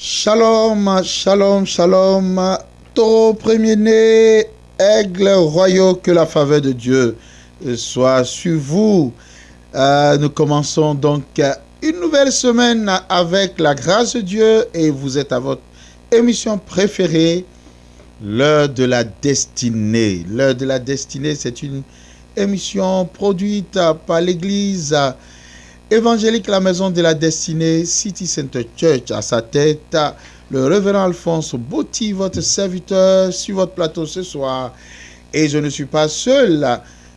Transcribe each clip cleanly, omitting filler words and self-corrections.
Shalom, shalom, shalom. Taureau premier-né, aigle royaux, que la faveur de Dieu soit sur vous. Nous commençons donc une nouvelle semaine avec la grâce de Dieu et vous êtes à votre émission préférée, l'heure de la destinée. L'heure de la destinée, c'est une émission produite par l'église évangélique La Maison de la Destinée, City Center Church. À sa tête, le révérend Alphonse Botti, votre serviteur, sur votre plateau ce soir. Et je ne suis pas seul,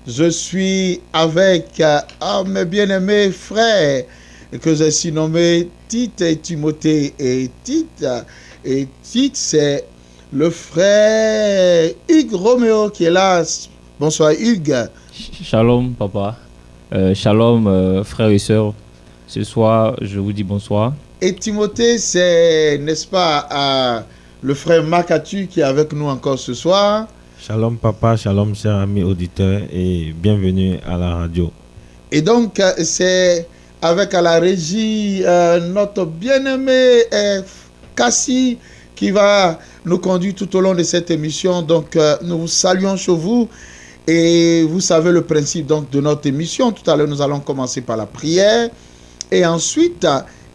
je suis avec mes bien-aimés frères que j'ai surnommés Tite et Timothée. Et Tite, c'est le frère Hugues Roméo qui est là. Bonsoir Hugues. Shalom papa. Shalom frères et sœurs. Ce soir, je vous dis bonsoir. Et Timothée, c'est, n'est-ce pas, le frère Makatu qui est avec nous encore ce soir. Shalom papa, shalom chers amis auditeurs et bienvenue à la radio. Et donc, c'est avec à la régie notre bien-aimé Cassie qui va nous conduire tout au long de cette émission. Donc, nous vous saluons chez vous. Et vous savez le principe donc de notre émission. Tout à l'heure, nous allons commencer par la prière. Et ensuite,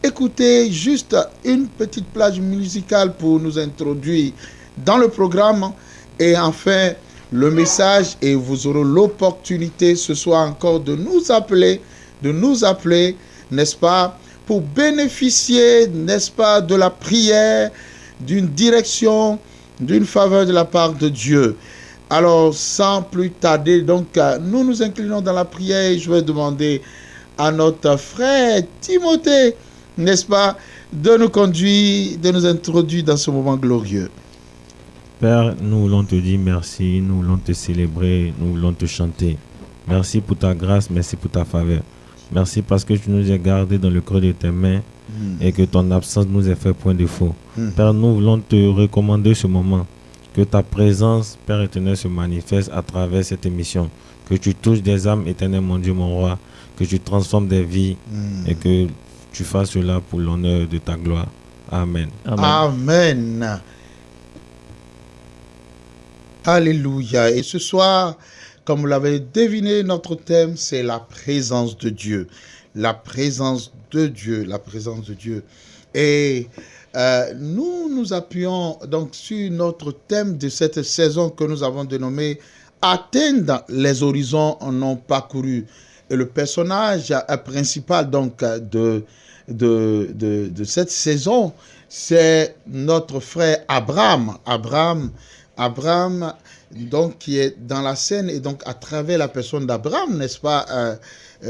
écoutez juste une petite plage musicale pour nous introduire dans le programme. Et enfin, le message. Et vous aurez l'opportunité ce soir encore de nous appeler, n'est-ce pas, pour bénéficier, n'est-ce pas, de la prière, d'une direction, d'une faveur de la part de Dieu. Alors, sans plus tarder, donc, nous nous inclinons dans la prière et je vais demander à notre frère Timothée, n'est-ce pas, de nous conduire, de nous introduire dans ce moment glorieux. Père, nous voulons te dire merci, nous voulons te célébrer, nous voulons te chanter. Merci pour ta grâce, merci pour ta faveur. Merci parce que tu nous as gardés dans le creux de tes mains et que ton absence nous a fait point de faux. Père, nous voulons te recommander ce moment. Que ta présence, Père éternel, se manifeste à travers cette émission. Que tu touches des âmes, éternel, mon Dieu, mon roi. Que tu transformes des vies et que tu fasses cela pour l'honneur de ta gloire. Amen. Amen. Amen. Alléluia. Et ce soir, comme vous l'avez deviné, notre thème, c'est la présence de Dieu. La présence de Dieu. La présence de Dieu. Et nous nous appuyons donc sur notre thème de cette saison que nous avons dénommé « Atteindre les horizons non parcourus ». Et le personnage principal donc de cette saison, c'est notre frère Abraham. Abraham, donc, qui est dans la scène et donc à travers la personne d'Abraham, n'est-ce pas,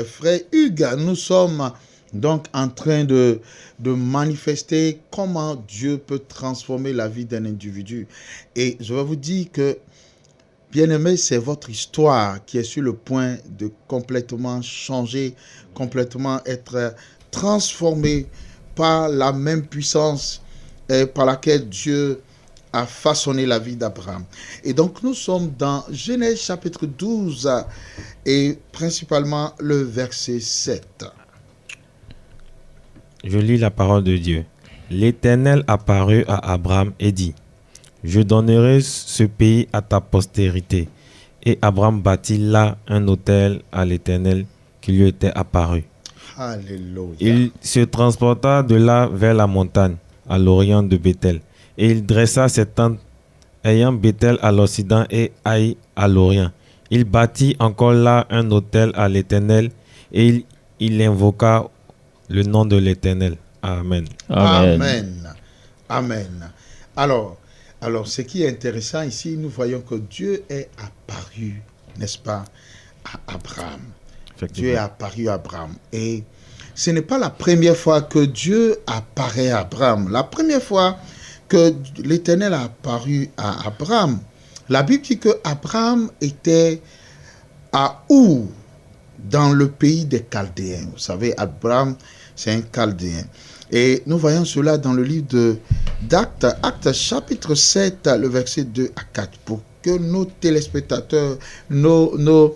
frère Hugues, nous sommes donc en train de manifester comment Dieu peut transformer la vie d'un individu. Et je vais vous dire que, bien-aimé, c'est votre histoire qui est sur le point de complètement changer, complètement être transformée par la même puissance par laquelle Dieu a façonné la vie d'Abraham. Et donc nous sommes dans Genèse chapitre 12 et principalement le verset 7. Je lis la parole de Dieu. L'Éternel apparut à Abraham et dit: Je donnerai ce pays à ta postérité. Et Abraham bâtit là un autel à l'Éternel qui lui était apparu. Alléluia. Il se transporta de là vers la montagne, à l'orient de Béthel. Et il dressa ses tentes, ayant Béthel à l'occident et Haï à l'orient. Il bâtit encore là un autel à l'Éternel et il invoqua le nom de l'Éternel. Amen. Amen. Amen. Alors, ce qui est intéressant ici, nous voyons que Dieu est apparu, n'est-ce pas, à Abraham. Dieu est apparu à Abraham. Et ce n'est pas la première fois que Dieu apparaît à Abraham. La première fois que l'Éternel a apparu à Abraham, la Bible dit que Abraham était à Our, dans le pays des Chaldéens. Vous savez, Abraham, c'est un Chaldéen. Et nous voyons cela dans le livre d'Actes, Actes chapitre 7, le verset 2 à 4, pour que nos téléspectateurs, nos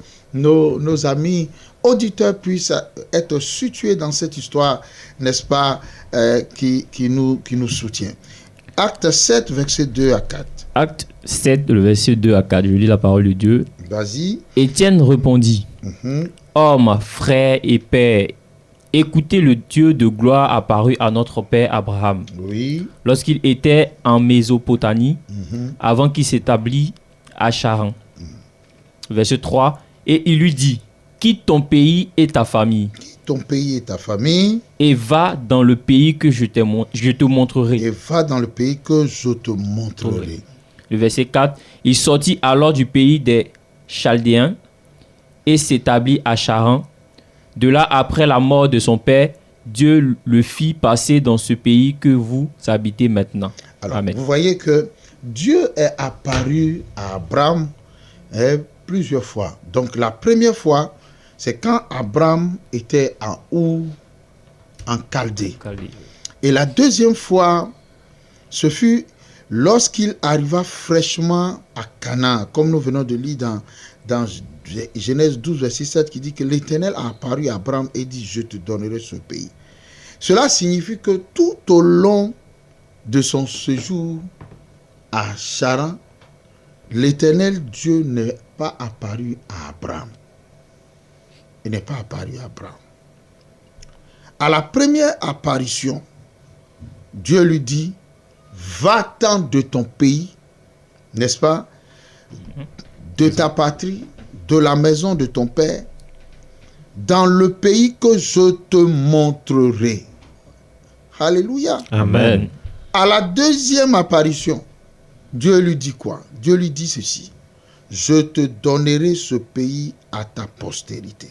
amis auditeurs puissent être situés dans cette histoire, n'est-ce pas, qui nous soutient. Acte 7, verset 2 à 4. Acte 7, le verset 2 à 4. Je lis la parole de Dieu. Vas-y. Étienne répondit, Mhm. Homme, frère et père, écoutez, le Dieu de gloire apparut à notre père Abraham Oui. lorsqu'il était en Mésopotamie, Mhm. avant qu'il s'établisse à Charan. Verset 3. Et il lui dit, quitte ton pays et ta famille Ton pays et ta famille, et va dans le pays que je te montrerai. et va dans le pays que je te montrerai. Le verset 4. Il sortit alors du pays des Chaldéens et s'établit à Charan. De là, après la mort de son père, Dieu le fit passer dans ce pays que vous habitez maintenant. Alors, Amen. vous voyez que Dieu est apparu à Abraham plusieurs fois. Donc, la première fois, c'est quand Abraham était en Our, en Chaldée. Et la deuxième fois, ce fut lorsqu'il arriva fraîchement à Canaan, comme nous venons de lire dans Genèse 12, verset 7, qui dit que l'Éternel a apparu à Abraham et dit, je te donnerai ce pays. Cela signifie que tout au long de son séjour à Charan, l'Éternel Dieu n'est pas apparu à Abraham. Il n'est pas apparu à Abraham. À la première apparition, Dieu lui dit, va-t'en de ton pays, n'est-ce pas, de ta patrie, de la maison de ton père, dans le pays que je te montrerai. Alléluia. Amen. À la deuxième apparition, Dieu lui dit quoi? Dieu lui dit ceci, je te donnerai ce pays à ta postérité.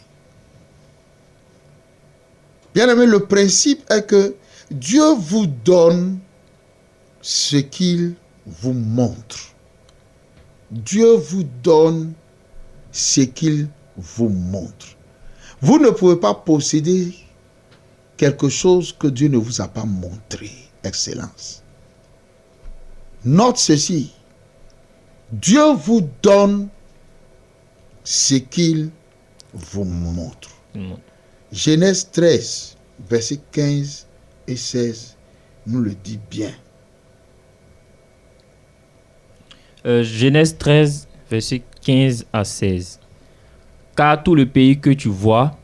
Bien-aimé, le principe est que Dieu vous donne ce qu'il vous montre. Dieu vous donne ce qu'il vous montre. Vous ne pouvez pas posséder quelque chose que Dieu ne vous a pas montré. Excellence. Note ceci. Dieu vous donne ce qu'il vous montre. Genèse 13, versets 15 et 16 nous le dit bien. Genèse 13, versets 15 à 16. Car tout le pays que tu vois,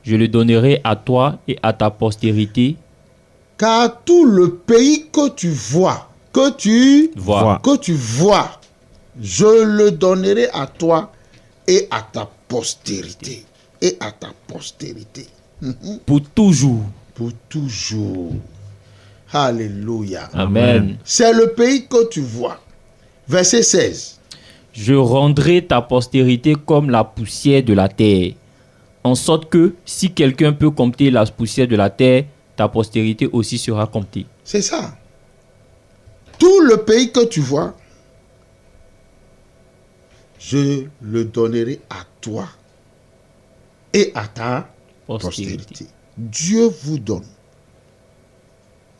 je le donnerai à toi et à ta postérité. Car tout le pays que tu vois, je le donnerai à toi et à ta postérité. Et à ta postérité. Pour toujours. Pour toujours. Alléluia. Amen. C'est le pays que tu vois. Verset 16. Je rendrai ta postérité comme la poussière de la terre, en sorte que si quelqu'un peut compter la poussière de la terre, ta postérité aussi sera comptée. C'est ça. Tout le pays que tu vois, je le donnerai à toi et à ta postérité. Dieu vous donne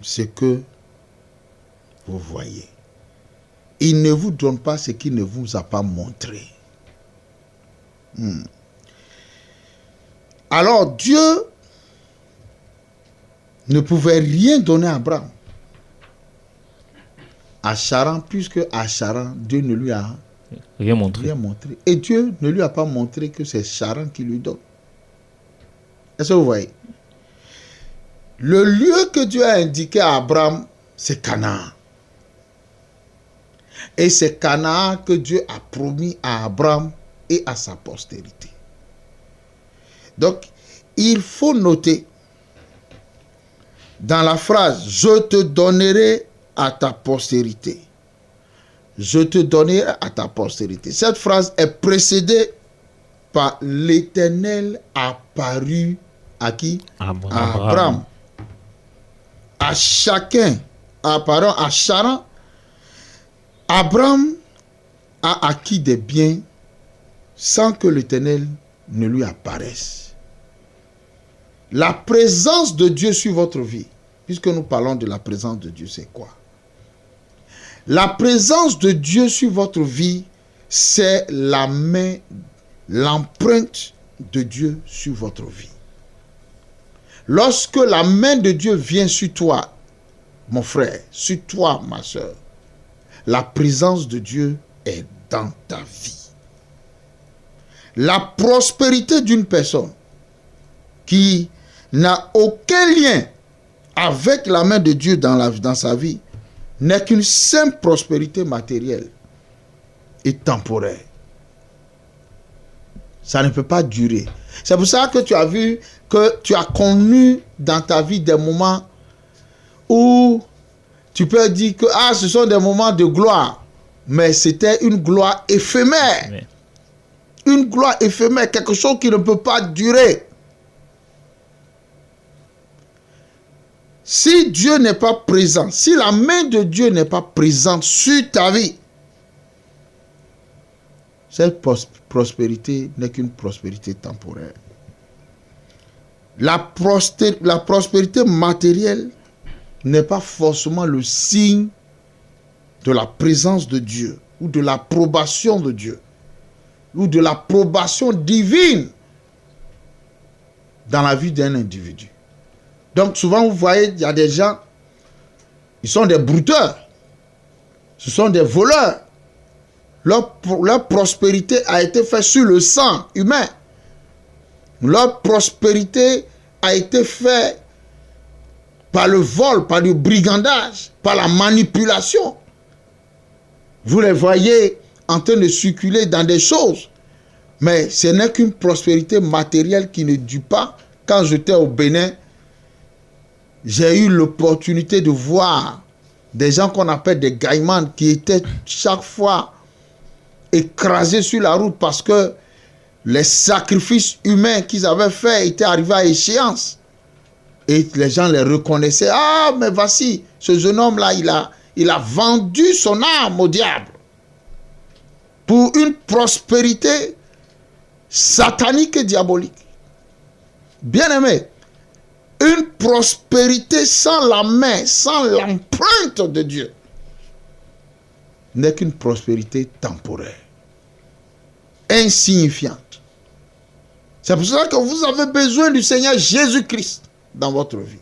ce que vous voyez. Il ne vous donne pas ce qu'il ne vous a pas montré. Alors Dieu ne pouvait rien donner à Abraham. À Charan, puisque à Charan, Dieu ne lui a rien montré. Et Dieu ne lui a pas montré que c'est Charan qui lui donne. Est-ce que vous voyez? Le lieu que Dieu a indiqué à Abraham, c'est Canaan. Et c'est Canaan que Dieu a promis à Abraham et à sa postérité. Donc, il faut noter dans la phrase « Je te donnerai à ta postérité ». Je te donnerai à ta postérité. Cette phrase est précédée par l'Éternel apparu à qui? À Abraham. À chacun, apparent à Charan, Abraham a acquis des biens sans que l'Éternel ne lui apparaisse. La présence de Dieu sur votre vie, puisque nous parlons de la présence de Dieu, c'est quoi? La présence de Dieu sur votre vie, c'est la main, l'empreinte de Dieu sur votre vie. Lorsque la main de Dieu vient sur toi, mon frère, sur toi, ma soeur, la présence de Dieu est dans ta vie. La prospérité d'une personne qui n'a aucun lien avec la main de Dieu dans sa vie n'est qu'une simple prospérité matérielle et temporaire. Ça ne peut pas durer. C'est pour ça que tu as vu que tu as connu dans ta vie des moments où tu peux dire que ce sont des moments de gloire, mais c'était une gloire éphémère. Amen. Une gloire éphémère, quelque chose qui ne peut pas durer. Si Dieu n'est pas présent, si la main de Dieu n'est pas présente sur ta vie, cette prospérité n'est qu'une prospérité temporaire. La prospérité matérielle n'est pas forcément le signe de la présence de Dieu ou de l'approbation de Dieu ou de l'approbation divine dans la vie d'un individu. Donc souvent vous voyez, il y a des gens, ils sont des brouteurs, ce sont des voleurs. Leur prospérité a été faite sur le sang humain. Leur prospérité a été faite par le vol, par le brigandage, par la manipulation. Vous les voyez en train de circuler dans des choses, mais ce n'est qu'une prospérité matérielle qui ne dure pas. Quand j'étais au Bénin, j'ai eu l'opportunité de voir des gens qu'on appelle des gaïmans qui étaient chaque fois écrasés sur la route parce que les sacrifices humains qu'ils avaient faits étaient arrivés à échéance. Et les gens les reconnaissaient. Ah, mais voici, ce jeune homme-là, il a vendu son âme au diable pour une prospérité satanique et diabolique. Bien-aimé, une prospérité sans la main, sans l'empreinte de Dieu, n'est qu'une prospérité temporaire, insignifiante. C'est pour cela que vous avez besoin du Seigneur Jésus-Christ dans votre vie.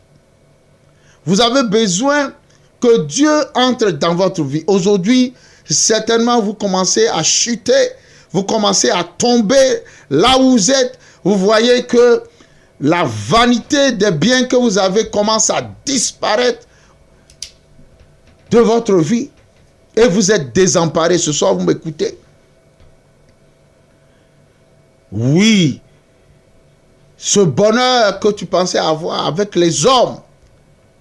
Vous avez besoin que Dieu entre dans votre vie. Aujourd'hui, certainement, vous commencez à chuter, vous commencez à tomber là où vous êtes. Vous voyez que la vanité des biens que vous avez commence à disparaître de votre vie. Et vous êtes désemparé. Ce soir, vous m'écoutez. Oui, ce bonheur que tu pensais avoir avec les hommes,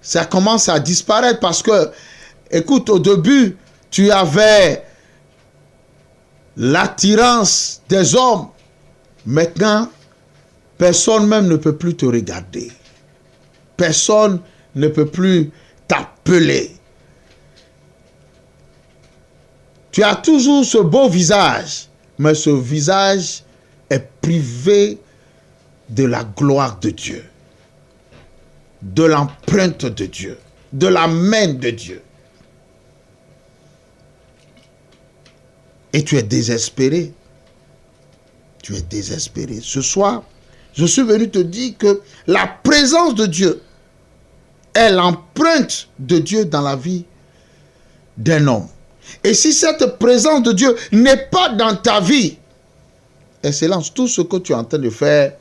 ça commence à disparaître parce que, écoute, au début, tu avais l'attirance des hommes. Maintenant, personne même ne peut plus te regarder. Personne ne peut plus t'appeler. Tu as toujours ce beau visage, mais ce visage est privé de la gloire de Dieu, de l'empreinte de Dieu, de la main de Dieu. Et tu es désespéré. Tu es désespéré. Ce soir, je suis venu te dire que la présence de Dieu est l'empreinte de Dieu dans la vie d'un homme. Et si cette présence de Dieu n'est pas dans ta vie, excellence, tout ce que tu es en train de faire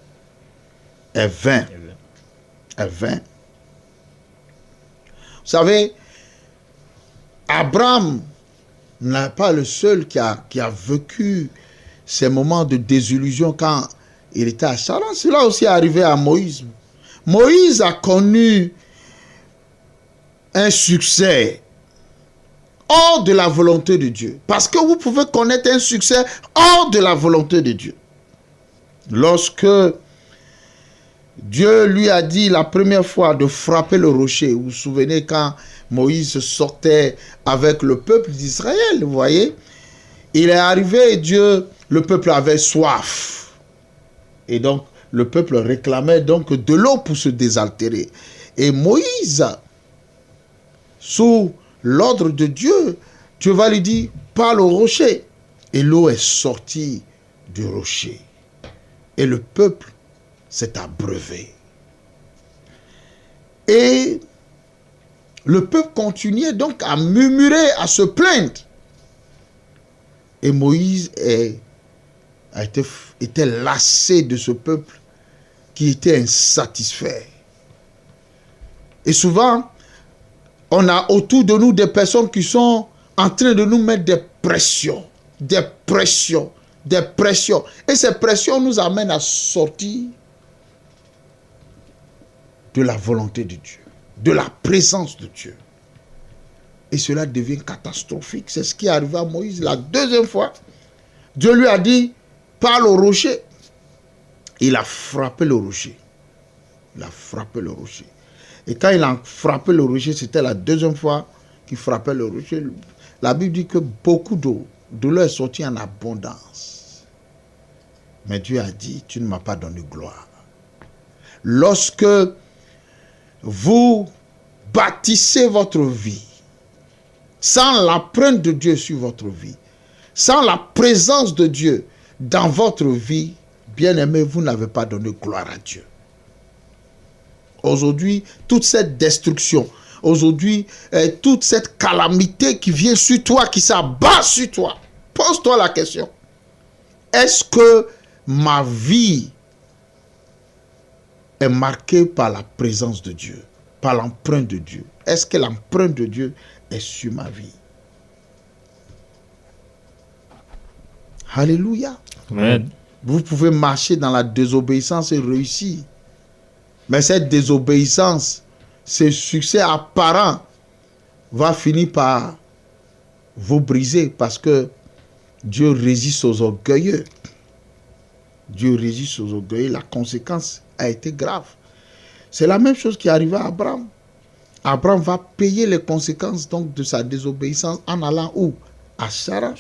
est vain. Est vain. Vous savez, Abraham n'est pas le seul qui a vécu ces moments de désillusion quand il était à Charan. Cela aussi est arrivé à Moïse. Moïse a connu un succès hors de la volonté de Dieu. Parce que vous pouvez connaître un succès hors de la volonté de Dieu. Lorsque Dieu lui a dit la première fois de frapper le rocher, vous vous souvenez quand Moïse sortait avec le peuple d'Israël, vous voyez, il est arrivé et le peuple avait soif. Et donc, le peuple réclamait donc de l'eau pour se désaltérer. Et Moïse, sous l'ordre de Dieu, Dieu va lui dire, parle au rocher. Et l'eau est sortie du rocher. Et le peuple s'est abreuvé. Et le peuple continuait donc à murmurer, à se plaindre. Et Moïse était lassé de ce peuple qui était insatisfait. Et souvent, on a autour de nous des personnes qui sont en train de nous mettre des pressions. Et ces pressions nous amènent à sortir de la volonté de Dieu, de la présence de Dieu. Et cela devient catastrophique. C'est ce qui est arrivé à Moïse la deuxième fois. Dieu lui a dit, parle au rocher. Il a frappé le rocher. Et quand il a frappé le rocher, c'était la deuxième fois qu'il frappait le rocher. La Bible dit que beaucoup d'eau, de l'eau est sortie en abondance. Mais Dieu a dit, tu ne m'as pas donné gloire. Lorsque vous bâtissez votre vie, sans l'empreinte de Dieu sur votre vie, sans la présence de Dieu dans votre vie, bien-aimé, vous n'avez pas donné gloire à Dieu. Aujourd'hui, toute cette destruction, aujourd'hui, toute cette calamité qui vient sur toi, qui s'abat sur toi, pose-toi la question. Est-ce que ma vie est marquée par la présence de Dieu, par l'empreinte de Dieu? Est-ce que l'empreinte de Dieu est sur ma vie? Alléluia. Amen. Vous pouvez marcher dans la désobéissance et réussir. Mais cette désobéissance, ce succès apparent va finir par vous briser parce que Dieu résiste aux orgueilleux. Dieu résiste aux orgueilleux. La conséquence a été grave. C'est la même chose qui arriva à Abraham. Abraham va payer les conséquences donc de sa désobéissance en allant où? À Charan.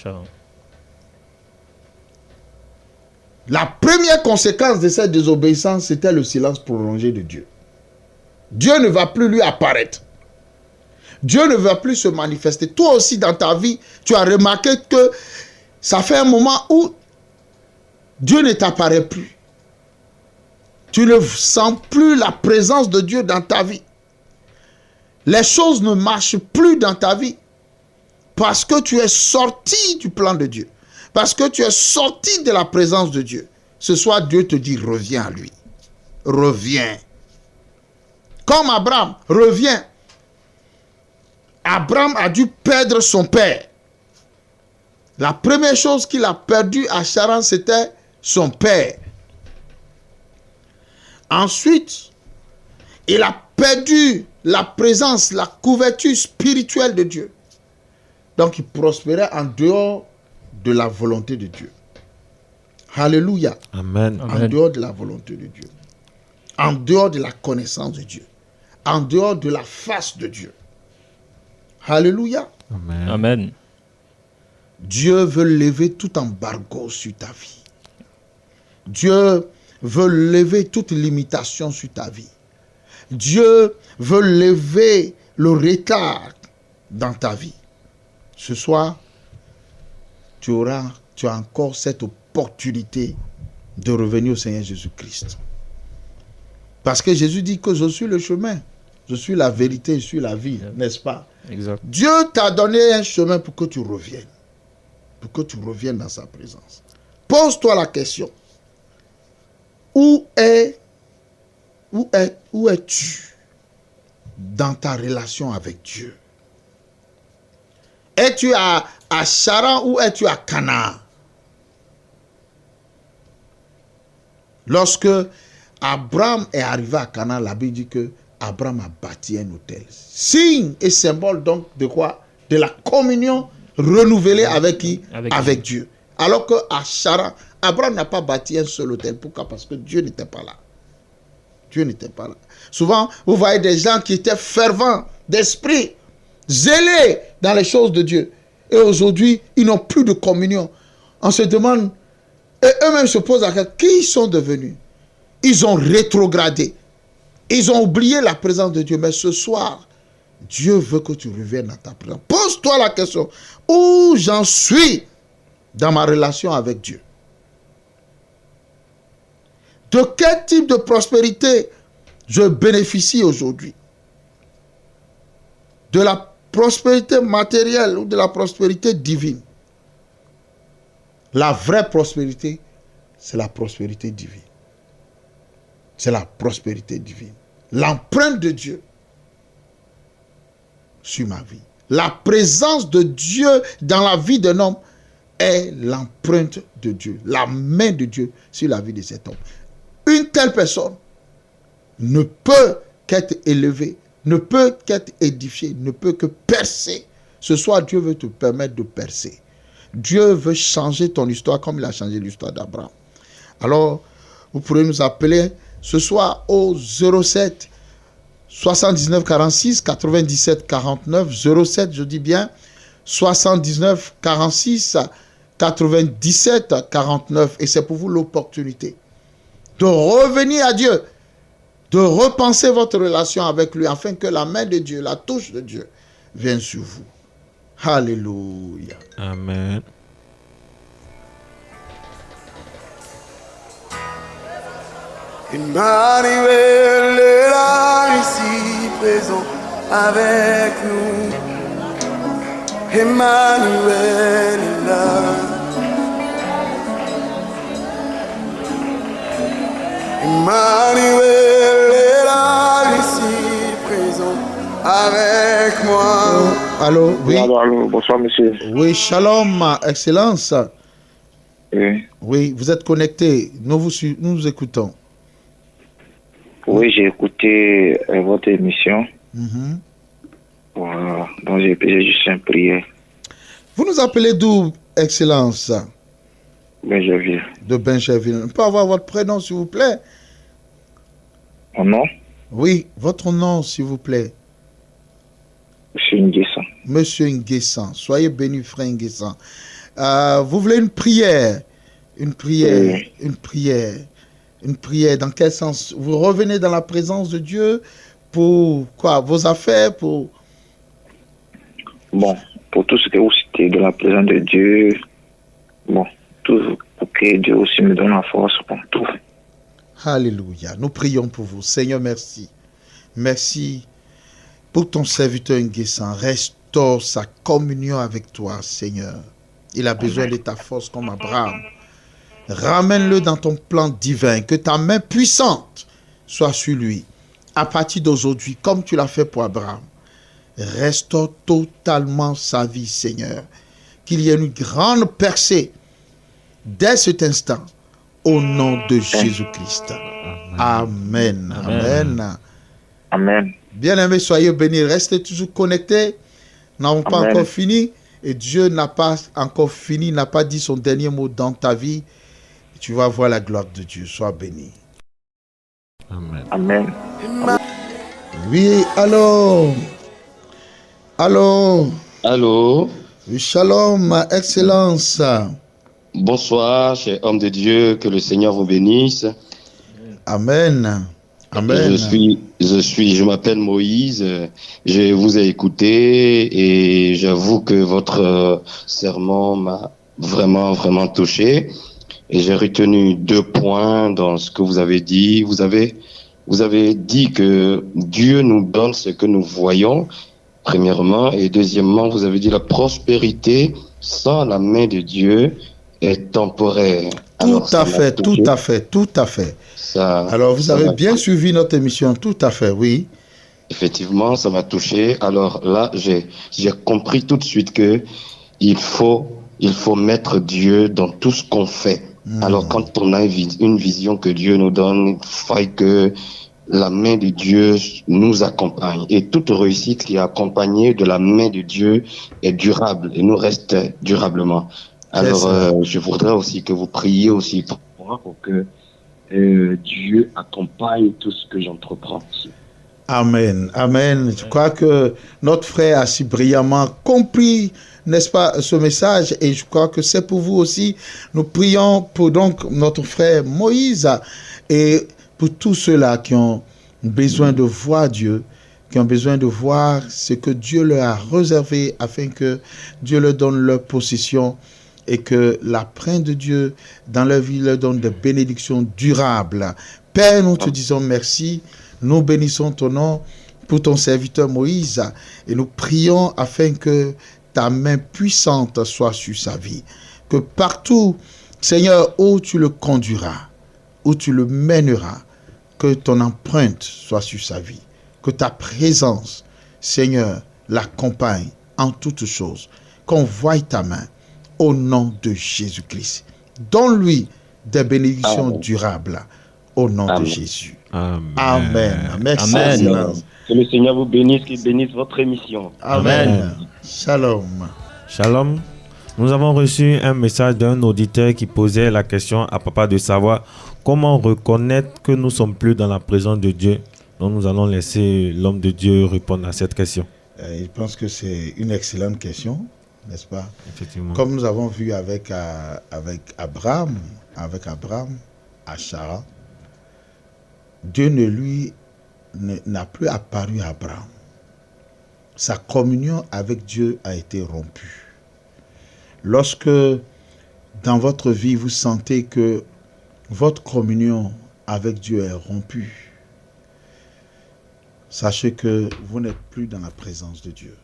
La première conséquence de cette désobéissance, c'était le silence prolongé de Dieu. Dieu ne va plus lui apparaître. Dieu ne va plus se manifester. Toi aussi dans ta vie, tu as remarqué que ça fait un moment où Dieu ne t'apparaît plus. Tu ne sens plus la présence de Dieu dans ta vie. Les choses ne marchent plus dans ta vie parce que tu es sorti du plan de Dieu. Parce que tu es sorti de la présence de Dieu. Ce soir, Dieu te dit, reviens à lui. Reviens. Comme Abraham, reviens. Abraham a dû perdre son père. La première chose qu'il a perdue à Charan, c'était son père. Ensuite, il a perdu la présence, la couverture spirituelle de Dieu. Donc, il prospérait en dehors de la volonté de Dieu. Alléluia. Amen. En dehors de la volonté de Dieu. En dehors de la connaissance de Dieu. En dehors de la face de Dieu. Alléluia. Amen. Amen. Dieu veut lever tout embargo sur ta vie. Dieu veut lever toute limitation sur ta vie. Dieu veut lever le retard dans ta vie. Ce soir, tu as encore cette opportunité de revenir au Seigneur Jésus-Christ. Parce que Jésus dit que je suis le chemin, je suis la vérité, je suis la vie, n'est-ce pas? Exact. Dieu t'a donné un chemin pour que tu reviennes. Pour que tu reviennes dans sa présence. Pose-toi la question. Où es-tu dans ta relation avec Dieu? Es-tu à Charan ou es-tu à Canaan? Lorsque Abraham est arrivé à Canaan, la Bible dit que Abraham a bâti un autel. Signe et symbole donc de quoi? De la communion renouvelée avec qui? Avec Dieu. Alors qu'à Charan, Abraham n'a pas bâti un seul autel. Pourquoi? Parce que Dieu n'était pas là. Dieu n'était pas là. Souvent, vous voyez des gens qui étaient fervents d'esprit, zélés dans les choses de Dieu. Et aujourd'hui, ils n'ont plus de communion. On se demande, et eux-mêmes se posent la question, qui ils sont devenus? Ils ont rétrogradé. Ils ont oublié la présence de Dieu. Mais ce soir, Dieu veut que tu reviennes à ta présence. Pose-toi la question, où j'en suis dans ma relation avec Dieu? De quel type de prospérité je bénéficie aujourd'hui? De la prospérité matérielle ou de la prospérité divine? La vraie prospérité, c'est la prospérité divine. C'est la prospérité divine. L'empreinte de Dieu sur ma vie. La présence de Dieu dans la vie d'un homme est l'empreinte de Dieu, la main de Dieu sur la vie de cet homme. Une telle personne ne peut qu'être élevée, ne peut qu'être édifiée, ne peut que percer. Ce soir, Dieu veut te permettre de percer. Dieu veut changer ton histoire comme il a changé l'histoire d'Abraham. Alors, vous pourrez nous appeler ce soir au 07 79 46 97 49 07, je dis bien 79 46 97 49, et c'est pour vous l'opportunité de revenir à Dieu, de repenser votre relation avec lui afin que la main de Dieu, la touche de Dieu vienne sur vous. Alléluia. Amen. Emmanuel est là, ici présent avec nous. Emmanuel est là. Emmanuel est là, ici présent avec moi. Allô, oui. Allô, bonsoir monsieur. Oui, shalom, excellence. Oui, Oui, vous êtes connecté. Nous vous écoutons. oui j'ai écouté votre émission. Mhm. Voilà, donc j'ai juste une prière. Vous nous appelez d'où, excellence? Benjamin. De Benjamin. On peut avoir votre prénom, s'il vous plaît? Mon nom, Oui, votre nom, s'il vous plaît. c'est Nguessan. Monsieur Nguessan. Soyez béni, frère Nguessan. Vous voulez une prière? Une prière, Oui. une prière. Une prière, dans quel sens? Vous revenez dans la présence de Dieu pour quoi? Vos affaires, pour... Bon, pour tout ce que vous citez de la présence de Dieu, bon, tout pour que Dieu aussi me donne la force pour tout. Alléluia. Nous prions pour vous. Seigneur, merci. Merci pour ton serviteur Nguessan. Restaure sa communion avec toi, Seigneur. Il a besoin de ta force comme Abraham. Ramène-le dans ton plan divin. Que ta main puissante soit sur lui. À partir d'aujourd'hui, comme tu l'as fait pour Abraham, restaure totalement sa vie, Seigneur. Qu'il y ait une grande percée dès cet instant. Au nom de Jésus-Christ. Amen. Amen. Amen. Bien-aimés, soyez bénis. Restez toujours connectés. Nous n'avons pas Amen. encore fini. Et Dieu n'a pas encore fini, n'a pas dit son dernier mot dans ta vie. Tu vas voir la gloire de Dieu. Sois béni. Amen. Amen. Oui, allô. Allô. Allô, Oui, shalom, excellence. bonsoir, cher homme de Dieu, que le Seigneur vous bénisse. Amen. Amen. Je m'appelle Moïse, je vous ai écouté et j'avoue que votre sermon m'a vraiment touché. Et j'ai retenu 2 points dans ce que vous avez dit. Vous avez dit que Dieu nous donne ce que nous voyons, premièrement, et deuxièmement, vous avez dit la prospérité sans la main de Dieu est temporaire. Tout à fait. Ça, Alors, vous ça avez m'a- bien suivi notre émission. Tout à fait, oui. Effectivement, ça m'a touché. Alors là, j'ai compris tout de suite que il faut mettre Dieu dans tout ce qu'on fait. Alors quand on a une vision que Dieu nous donne, il faut que la main de Dieu nous accompagne. Et toute réussite qui est accompagnée de la main de Dieu est durable et nous reste durablement. Alors je voudrais aussi que vous priez aussi pour moi, pour que Dieu accompagne tout ce que j'entreprends. Amen. Amen. Je crois que notre frère a si brillamment compris, n'est-ce pas, ce message, et je crois que c'est pour vous aussi. Nous prions pour donc notre frère Moïse et pour tous ceux-là qui ont besoin de voir Dieu, qui ont besoin de voir ce que Dieu leur a réservé afin que Dieu leur donne leur possession et que la présence de Dieu dans leur vie leur donne des bénédictions durables. Père, nous te disons merci. Nous bénissons ton nom pour ton serviteur Moïse et nous prions afin que ta main puissante soit sur sa vie. Que partout, Seigneur, où tu le conduiras, où tu le mèneras, que ton empreinte soit sur sa vie. Que ta présence, Seigneur, l'accompagne en toutes choses. Qu'on voie ta main au nom de Jésus-Christ. Donne-lui des bénédictions durables au nom de Jésus. Amen. Amen. Merci. Amen. Excellence. Que le Seigneur vous bénisse, qu'il bénisse votre émission. Amen. Shalom. Shalom. Nous avons reçu un message d'un auditeur qui posait la question à papa de savoir comment reconnaître que nous ne sommes plus dans la présence de Dieu. Donc nous allons laisser l'homme de Dieu répondre à cette question. Je pense que c'est une excellente question, n'est-ce pas? Effectivement. Comme nous avons vu avec Abraham, à Charan, Dieu n'a plus apparu à Abraham. Sa communion avec Dieu a été rompue. Lorsque dans votre vie vous sentez que votre communion avec Dieu est rompue, sachez que vous n'êtes plus dans la présence de Dieu.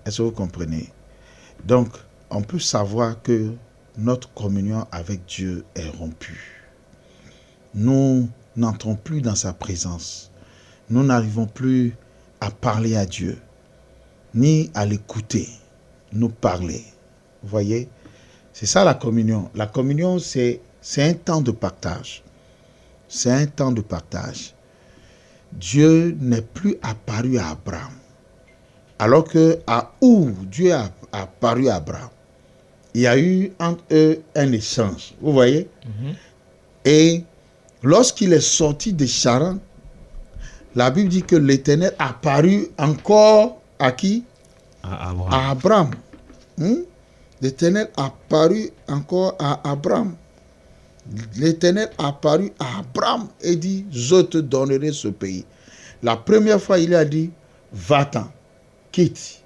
Est-ce que vous comprenez? Donc, on peut savoir que notre communion avec Dieu est rompue. Nous n'entrons plus dans sa présence. Nous n'arrivons plus à parler à Dieu, ni à l'écouter, nous parler. Vous voyez? C'est ça la communion. La communion, c'est un temps de partage. C'est un temps de partage. Dieu n'est plus apparu à Abraham. Alors que où Dieu a apparu à Abraham, il y a eu entre eux un échange. Vous voyez? Et lorsqu'il est sorti de Charan, la Bible dit que l'Éternel apparut encore à qui? À Abraham. L'Éternel apparut encore à Abraham. L'Éternel apparut à Abraham et dit, je te donnerai ce pays. La première fois, il lui a dit, va-t'en, quitte.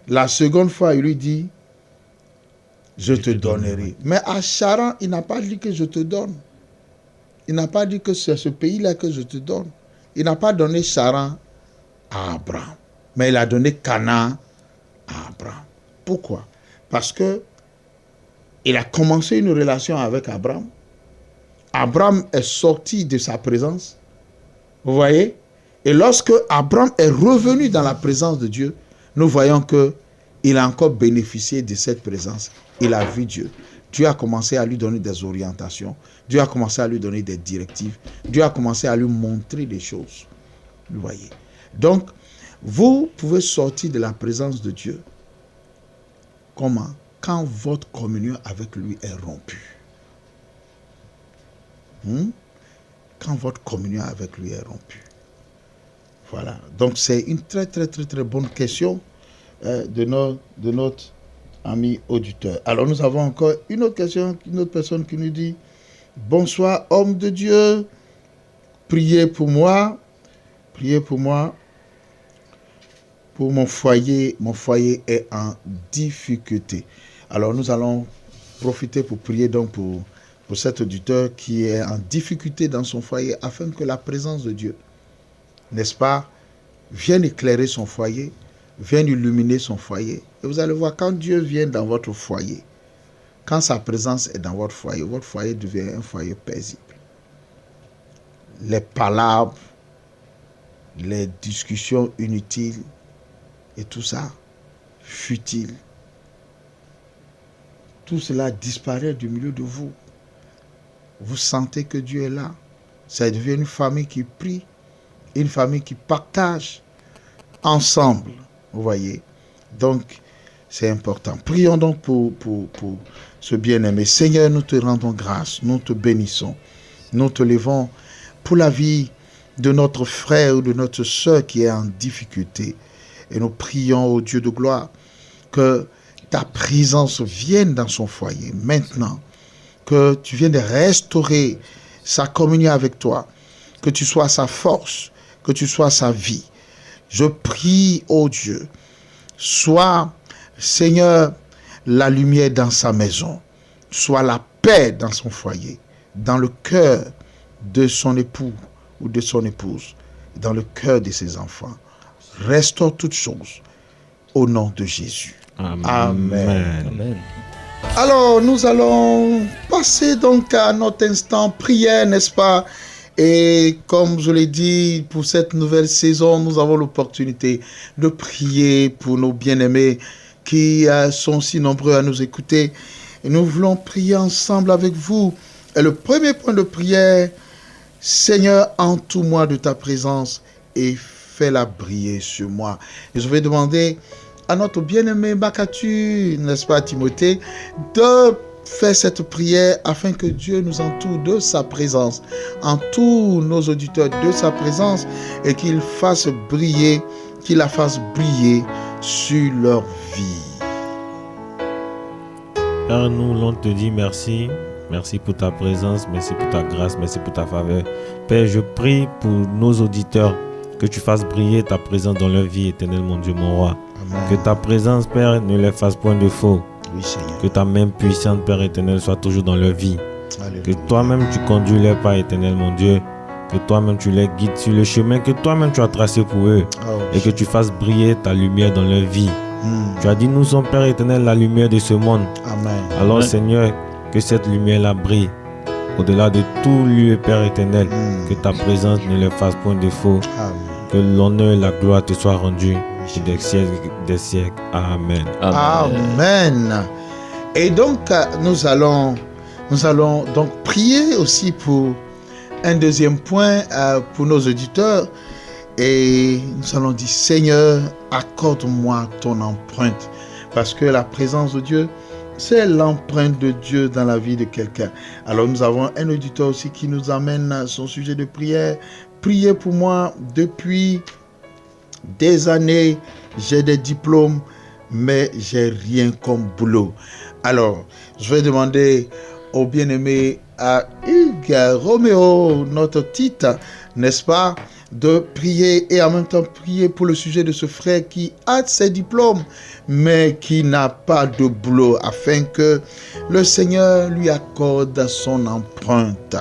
La seconde fois, il lui dit, je te donnerai. Mais à Charan, il n'a pas dit que je te donne. Il n'a pas dit que c'est ce pays-là que je te donne. Il n'a pas donné Charan à Abraham. Mais il a donné Canaan à Abraham. Pourquoi? Parce que il a commencé une relation avec Abraham. Abraham est sorti de sa présence. Vous voyez? Et lorsque Abraham est revenu dans la présence de Dieu, nous voyons qu'il a encore bénéficié de cette présence. Il a vu Dieu. Dieu a commencé à lui donner des orientations. Dieu a commencé à lui donner des directives. Dieu a commencé à lui montrer des choses. Vous voyez? Donc, vous pouvez sortir de la présence de Dieu. Comment? Quand votre communion avec lui est rompue. Quand votre communion avec lui est rompue. Voilà. Donc, c'est une très, très, très, très bonne question de notre ami auditeur. Alors, nous avons encore une autre question, une autre personne qui nous dit « Bonsoir, homme de Dieu, priez pour moi. Priez pour moi. Pour mon foyer est en difficulté. » Alors, nous allons profiter pour prier donc pour cet auditeur qui est en difficulté dans son foyer afin que la présence de Dieu, n'est-ce pas, vienne éclairer son foyer, vienne illuminer son foyer. Et vous allez voir, quand Dieu vient dans votre foyer, quand sa présence est dans votre foyer devient un foyer paisible. Les palabres, les discussions inutiles et tout ça, futiles, tout cela disparaît du milieu de vous. Vous sentez que Dieu est là. Ça devient une famille qui prie, une famille qui partage ensemble. Vous voyez? Donc, c'est important. Prions donc pour ce bien-aimé. Seigneur, nous te rendons grâce, nous te bénissons. Nous te levons pour la vie de notre frère ou de notre soeur qui est en difficulté. Et nous prions au Dieu de gloire que ta présence vienne dans son foyer maintenant. Que tu viennes de restaurer sa communion avec toi. Que tu sois sa force, que tu sois sa vie. Je prie, ô Dieu, sois, Seigneur, la lumière dans sa maison, soit la paix dans son foyer, dans le cœur de son époux ou de son épouse, dans le cœur de ses enfants. Restaure toutes choses au nom de Jésus. Amen. Amen. Alors, nous allons passer donc à notre instant prière, n'est-ce pas? Et comme je l'ai dit, pour cette nouvelle saison, nous avons l'opportunité de prier pour nos bien-aimés qui sont si nombreux à nous écouter. Et nous voulons prier ensemble avec vous. Et le premier point de prière, Seigneur, entoure-moi de ta présence et fais-la briller sur moi. Et je vais demander à notre bien-aimé Makatu, n'est-ce pas Timothée, de faire cette prière afin que Dieu nous entoure de sa présence, entoure nos auditeurs de sa présence et qu'il la fasse briller sur leur vie. Père, nous l'on te dit merci. Merci pour ta présence, merci pour ta grâce, merci pour ta faveur. Père, je prie pour nos auditeurs que tu fasses briller ta présence dans leur vie éternelle, mon Dieu, mon roi. Amen. Que ta présence, Père, ne les fasse point de faux. Oui, Seigneur. Que ta main puissante, Père éternel, soit toujours dans leur vie. Alléluia. Que toi-même tu conduis leur pas, éternel, mon Dieu. Que toi-même tu les guides sur le chemin que toi-même tu as tracé pour eux. Oh, Et que tu fasses briller ta lumière dans leur vie. mm. Tu as dit, nous sommes, Père éternel, la lumière de ce monde. Amen. Alors, Amen. Seigneur, que cette lumière-là brille. Au-delà de tout lieu, Père éternel. Mm. Que ta présence ne leur fasse point de faux. Amen. Que l'honneur et la gloire te soient rendus. Et des siècles des siècles. Amen. Amen. Et donc, nous allons donc prier aussi pour un deuxième point pour nos auditeurs. Et nous allons dire, Seigneur, accorde-moi ton empreinte. Parce que la présence de Dieu, c'est l'empreinte de Dieu dans la vie de quelqu'un. Alors nous avons un auditeur aussi qui nous amène à son sujet de prière. Priez pour moi depuis des années, j'ai des diplômes, mais j'ai rien comme boulot. Alors, je vais demander au bien-aimé à Hugues Roméo, notre titre, n'est-ce pas, de prier et en même temps prier pour le sujet de ce frère qui a ses diplômes, mais qui n'a pas de boulot, afin que le Seigneur lui accorde son empreinte.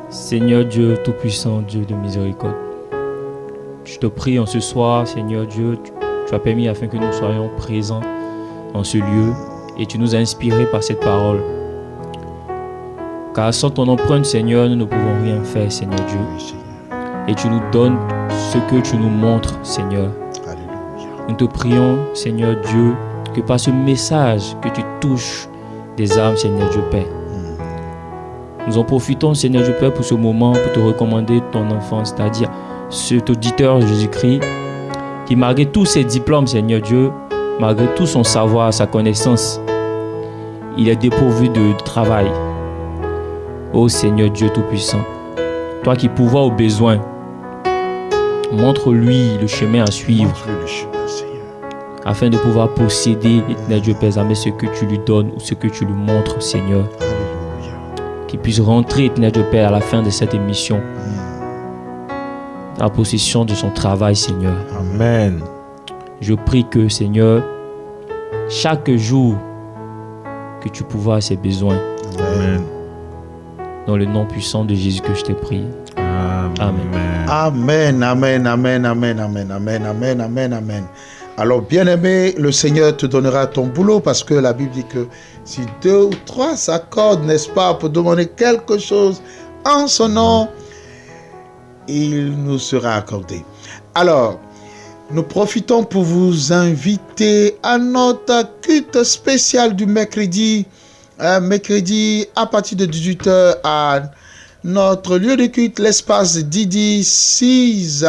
Seigneur Dieu Tout-Puissant, Dieu de miséricorde, je te prie en ce soir, Seigneur Dieu, tu as permis afin que nous soyons présents en ce lieu et tu nous as inspirés par cette parole. Car sans ton empreinte, Seigneur, nous ne pouvons rien faire, Seigneur Dieu. Et tu nous donnes ce que tu nous montres, Seigneur. Alléluia. Nous te prions, Seigneur Dieu, que par ce message que tu touches des âmes, Seigneur Dieu Père. Nous en profitons, Seigneur Dieu Père, pour ce moment, pour te recommander ton enfant, c'est-à-dire cet auditeur de Jésus-Christ, qui malgré tous ses diplômes, Seigneur Dieu, malgré tout son savoir, sa connaissance, il est dépourvu de travail. Ô Seigneur Dieu Tout-Puissant, toi qui pourvois aux besoins, montre-lui le chemin à suivre, Montre-lui le chemin, Seigneur. afin de pouvoir posséder, éternel Dieu Père, mais ce que tu lui donnes ou ce que tu lui montres, Seigneur. Alléluia. Qu'il puisse rentrer, éternel Dieu Père, à la fin de cette émission, en possession de son travail, Seigneur. Amen. Je prie que, Seigneur, chaque jour, que tu pourvoies à ses besoins. Amen. Dans le nom puissant de Jésus que je t'ai prié. Amen. Amen, amen, amen, amen, amen, amen, amen, amen, amen. Alors, bien-aimé, le Seigneur te donnera ton boulot parce que la Bible dit que si 2 ou 3 s'accordent, n'est-ce pas, pour demander quelque chose en son nom, il nous sera accordé. Alors, nous profitons pour vous inviter à notre culte spécial du mercredi. Mercredi à partir de 18h à notre lieu de culte, l'espace Didi 6,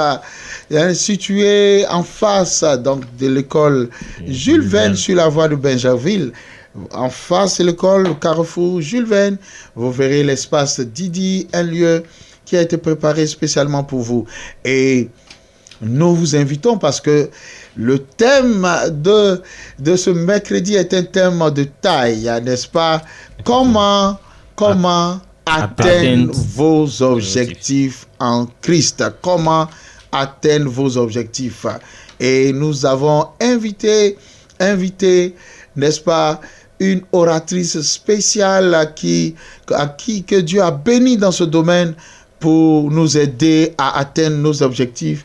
situé en face donc, de l'école Jules Verne sur la voie de Benjerville. En face de l'école, le carrefour Jules Verne, vous verrez l'espace Didi, un lieu qui a été préparé spécialement pour vous. Et nous vous invitons parce que le thème de ce mercredi est un thème de taille, n'est-ce pas? Comment atteindre vos objectifs en Christ? Comment atteindre vos objectifs? Et nous avons invité invité, n'est-ce pas, une oratrice spéciale à qui que Dieu a béni dans ce domaine pour nous aider à atteindre nos objectifs,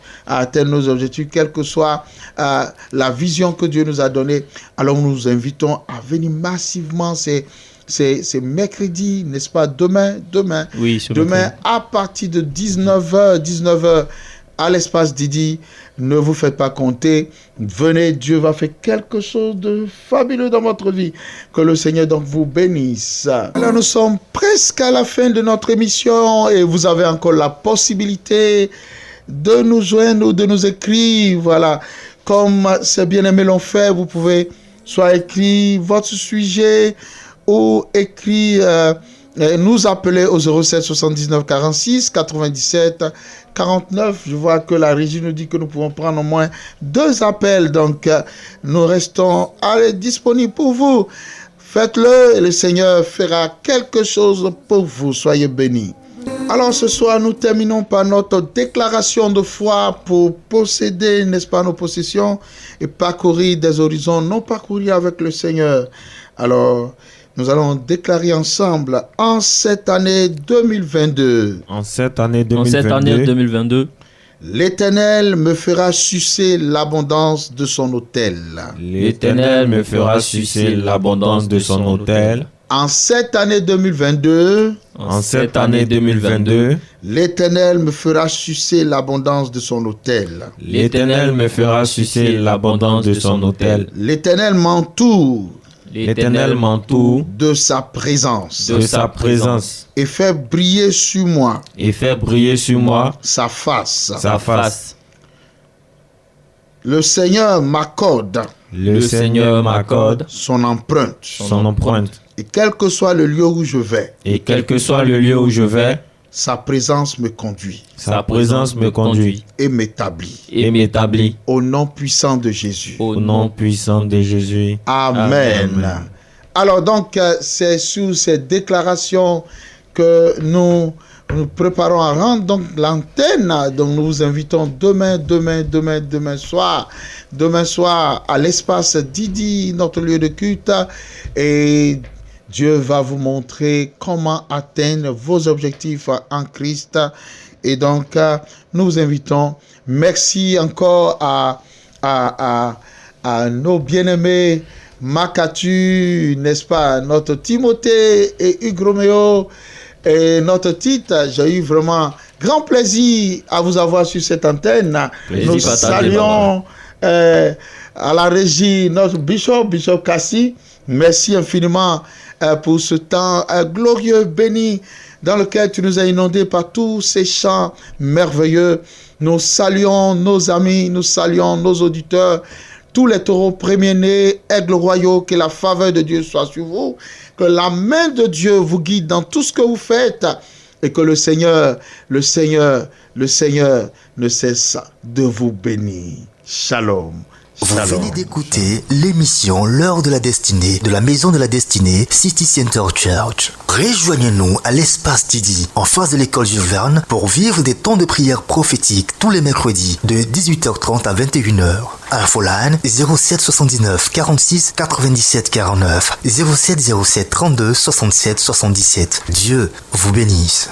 quelle que soit la vision que Dieu nous a donnée. Alors nous vous invitons à venir massivement, c'est mercredi, n'est-ce pas, demain, Oui, demain à partir de 19h, à l'espace Didi. Ne vous faites pas compter, venez, Dieu va faire quelque chose de fabuleux dans votre vie. Que le Seigneur donc vous bénisse. Alors nous sommes presque à la fin de notre émission et vous avez encore la possibilité de nous joindre ou de nous écrire. Voilà, comme ces bien-aimés l'ont fait, vous pouvez soit écrire votre sujet ou écrire, nous appeler au 07 79 46 97 49. Je vois que la régie nous dit que nous pouvons prendre au moins 2 appels. Donc, nous restons disponibles pour vous. Faites-le et le Seigneur fera quelque chose pour vous. Soyez bénis. Alors, ce soir, nous terminons par notre déclaration de foi pour posséder, n'est-ce pas, nos possessions et parcourir des horizons non parcourus avec le Seigneur. Alors, nous allons déclarer ensemble en cette année 2022. En cette année 2022, l'Éternel me fera sucer l'abondance de son autel. l'Éternel me fera sucer l'abondance de son autel. En cette année 2022, l'Éternel me fera sucer l'abondance de son autel. L'Éternel me fera sucer l'abondance de son autel. L'Éternel m'entoure L'Éternel m'entoure de sa présence et fait briller sur moi sa face. Le Seigneur m'accorde son empreinte. Et quel que soit le lieu où je vais, sa présence me conduit. Et m'établit. Au nom puissant de Jésus. Amen. Alors donc, c'est sous cette déclaration que nous préparons à rendre donc l'antenne. Donc nous vous invitons demain soir à l'espace Didi, notre lieu de culte, et Dieu va vous montrer comment atteindre vos objectifs en Christ. Et donc, nous vous invitons. Merci encore à nos bien-aimés Makatu, n'est-ce pas, notre Timothée et Hugues Roméo et notre Tite. J'ai eu vraiment grand plaisir à vous avoir sur cette antenne. Nous saluons à la régie notre Bishop Cassie. Merci infiniment pour ce temps glorieux, béni, dans lequel tu nous as inondés par tous ces chants merveilleux. Nous saluons nos amis, nous saluons nos auditeurs, tous les taureaux premiers-nés, aigles royaux, que la faveur de Dieu soit sur vous, que la main de Dieu vous guide dans tout ce que vous faites, et que le Seigneur ne cesse de vous bénir. Shalom. Vous venez d'écouter l'émission L'heure de la destinée de la Maison de la Destinée City Center Church. Rejoignez-nous à l'espace Didi en face de l'école Jules Verne pour vivre des temps de prière prophétique tous les mercredis de 18h30 à 21h. Infoline 07 79 46 97 49 07 07 32 67 77. Dieu vous bénisse.